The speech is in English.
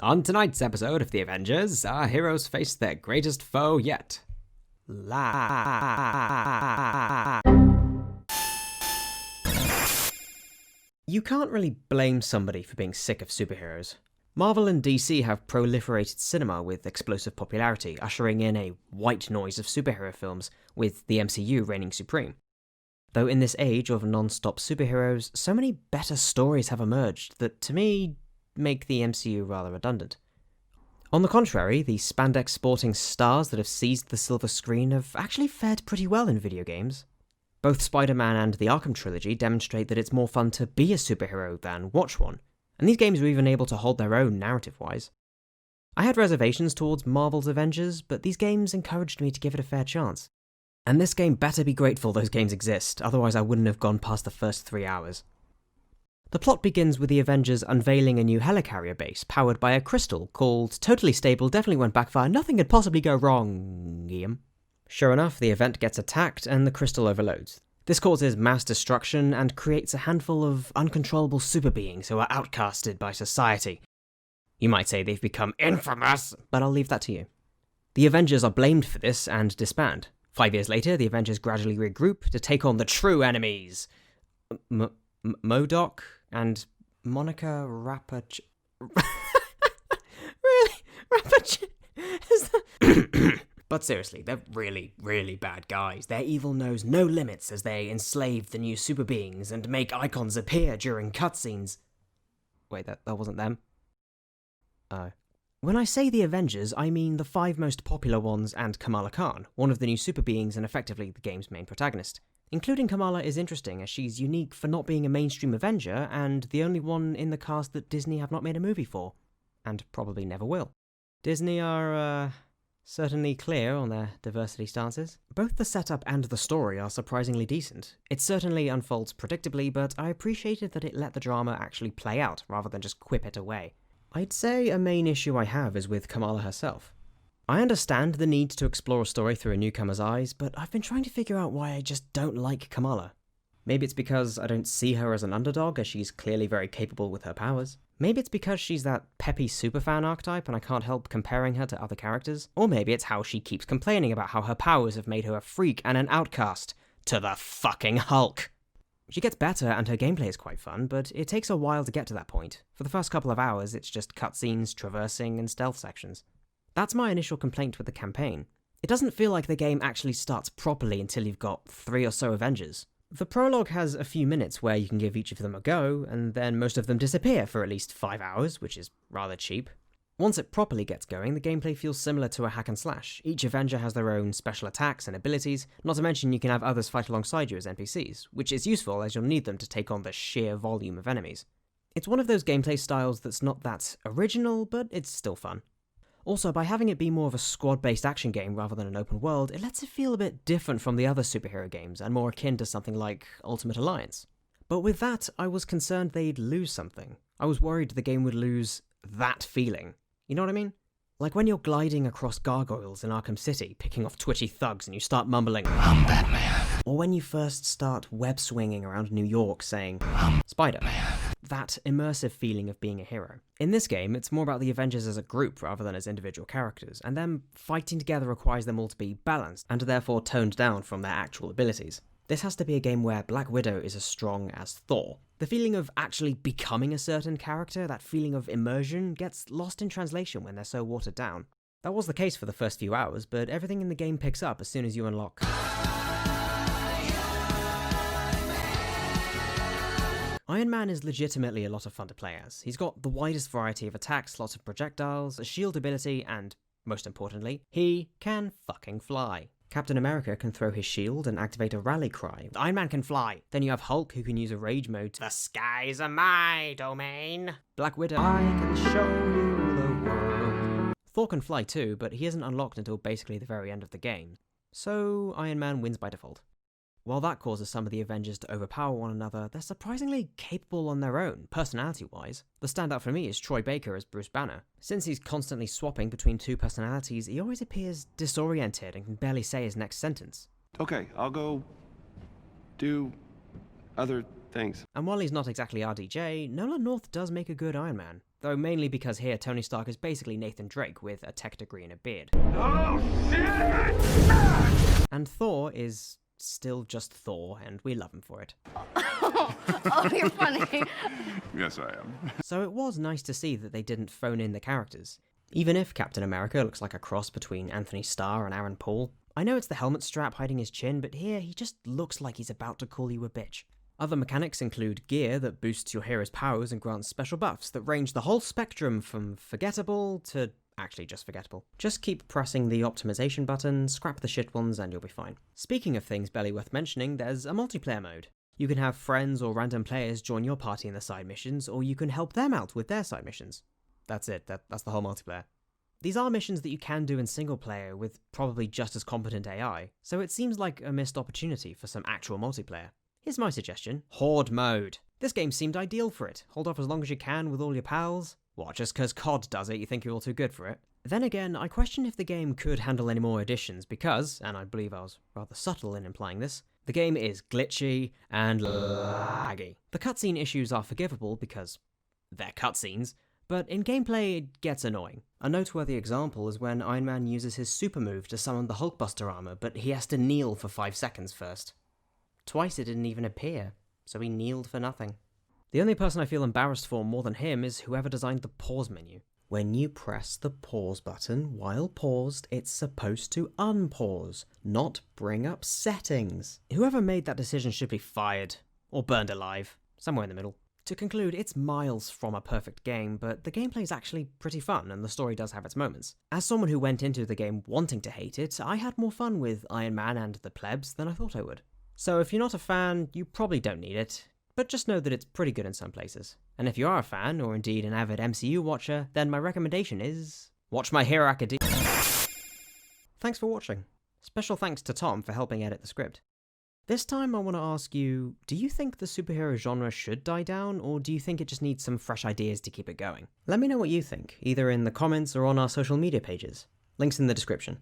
On tonight's episode of The Avengers, our heroes face their greatest foe yet. You can't really blame somebody for being sick of superheroes. Marvel and DC have proliferated cinema with explosive popularity, ushering in a white noise of superhero films, with the MCU reigning supreme. Though in this age of non-stop superheroes, so many better stories have emerged that, to me, make the MCU rather redundant. On the contrary, the spandex-sporting stars that have seized the silver screen have actually fared pretty well in video games. Both Spider-Man and the Arkham trilogy demonstrate that it's more fun to be a superhero than watch one, and these games are even able to hold their own narrative-wise. I had reservations towards Marvel's Avengers, but these games encouraged me to give it a fair chance. And this game better be grateful those games exist, otherwise I wouldn't have gone past the first 3 hours. The plot begins with the Avengers unveiling a new helicarrier base powered by a crystal called Totally Stable Definitely Won't Backfire, Nothing Could Possibly Go Wrong, Ian. Sure enough, the event gets attacked and the crystal overloads. This causes mass destruction and creates a handful of uncontrollable super beings who are outcasted by society. You might say they've become infamous, but I'll leave that to you. The Avengers are blamed for this and disband. 5 years later, the Avengers gradually regroup to take on the true enemies. MODOK and Monica Rapach... Really? Rapach... Is that... But seriously, they're really, really bad guys. Their evil knows no limits as they enslave the new super beings and make icons appear during cutscenes. Wait, that wasn't them? Oh. When I say the Avengers, I mean the 5 most popular ones and Kamala Khan, one of the new super beings and effectively the game's main protagonist. Including Kamala is interesting as she's unique for not being a mainstream Avenger and the only one in the cast that Disney have not made a movie for. And probably never will. Disney are, certainly clear on their diversity stances. Both the setup and the story are surprisingly decent. It certainly unfolds predictably, but I appreciated that it let the drama actually play out rather than just quip it away. I'd say a main issue I have is with Kamala herself. I understand the need to explore a story through a newcomer's eyes, but I've been trying to figure out why I just don't like Kamala. Maybe it's because I don't see her as an underdog, as she's clearly very capable with her powers. Maybe it's because she's that peppy superfan archetype and I can't help comparing her to other characters. Or maybe it's how she keeps complaining about how her powers have made her a freak and an outcast. To the fucking Hulk! She gets better and her gameplay is quite fun, but it takes a while to get to that point. For the first couple of hours, it's just cutscenes, traversing, and stealth sections. That's my initial complaint with the campaign. It doesn't feel like the game actually starts properly until you've got 3 or so Avengers. The prologue has a few minutes where you can give each of them a go, and then most of them disappear for at least 5 hours, which is rather cheap. Once it properly gets going, the gameplay feels similar to a hack and slash. Each Avenger has their own special attacks and abilities, not to mention you can have others fight alongside you as NPCs, which is useful as you'll need them to take on the sheer volume of enemies. It's one of those gameplay styles that's not that original, but it's still fun. Also, by having it be more of a squad-based action game rather than an open world, it lets it feel a bit different from the other superhero games and more akin to something like Ultimate Alliance. But with that, I was concerned they'd lose something. I was worried the game would lose that feeling. You know what I mean? Like when you're gliding across gargoyles in Arkham City, picking off twitchy thugs and you start mumbling, "I'm Batman." Or when you first start web-swinging around New York saying, "I'm Spider-Man." That immersive feeling of being a hero. In this game, it's more about the Avengers as a group rather than as individual characters, and them fighting together requires them all to be balanced, and therefore toned down from their actual abilities. This has to be a game where Black Widow is as strong as Thor. The feeling of actually becoming a certain character, that feeling of immersion, gets lost in translation when they're so watered down. That was the case for the first few hours, but everything in the game picks up as soon as you unlock Iron Man is legitimately a lot of fun to play as. He's got the widest variety of attacks, lots of projectiles, a shield ability, and, most importantly, he can fucking fly. Captain America can throw his shield and activate a rally cry. Iron Man can fly. Then you have Hulk who can use a rage mode. The skies are my domain. Black Widow, I can show you the world. Thor can fly too, but he isn't unlocked until basically the very end of the game. So Iron Man wins by default. While that causes some of the Avengers to overpower one another, they're surprisingly capable on their own, personality-wise. The standout for me is Troy Baker as Bruce Banner. Since he's constantly swapping between 2 personalities, he always appears disoriented and can barely say his next sentence. Okay, I'll go do other things. And while he's not exactly RDJ, Nolan North does make a good Iron Man. though mainly because here Tony Stark is basically Nathan Drake with a tech degree and a beard. Oh, shit! And Thor is still just Thor, and we love him for it. Oh, you're funny. Yes, I am. So it was nice to see that they didn't phone in the characters. Even if Captain America looks like a cross between Anthony Starr and Aaron Paul, I know it's the helmet strap hiding his chin, but here he just looks like he's about to call you a bitch. Other mechanics include gear that boosts your hero's powers and grants special buffs that range the whole spectrum from forgettable to actually just forgettable. Just keep pressing the optimization button, scrap the shit ones, and you'll be fine. Speaking of things barely worth mentioning, there's a multiplayer mode. You can have friends or random players join your party in the side missions, or you can help them out with their side missions. That's it, that's the whole multiplayer. These are missions that you can do in single player with probably just as competent AI, so it seems like a missed opportunity for some actual multiplayer. Here's my suggestion: Horde mode. This game seemed ideal for it. Hold off as long as you can with all your pals. What, just cause COD does it, you think you're all too good for it? Then again, I question if the game could handle any more additions because, and I believe I was rather subtle in implying this, the game is glitchy and laggy. The cutscene issues are forgivable because they're cutscenes, but in gameplay it gets annoying. A noteworthy example is when Iron Man uses his super move to summon the Hulkbuster armor, but he has to kneel for 5 seconds first. Twice it didn't even appear, so he kneeled for nothing. The only person I feel embarrassed for more than him is whoever designed the pause menu. When you press the pause button while paused, it's supposed to unpause, not bring up settings. Whoever made that decision should be fired, or burned alive, somewhere in the middle. To conclude, it's miles from a perfect game, but the gameplay is actually pretty fun and the story does have its moments. As someone who went into the game wanting to hate it, I had more fun with Iron Man and the plebs than I thought I would. So if you're not a fan, you probably don't need it, but just know that it's pretty good in some places. And if you are a fan, or indeed an avid MCU watcher, then my recommendation is watch My Hero Academia. Thanks for watching. Special thanks to Tom for helping edit the script. This time I want to ask you, do you think the superhero genre should die down, or do you think it just needs some fresh ideas to keep it going? Let me know what you think, either in the comments or on our social media pages. Links in the description.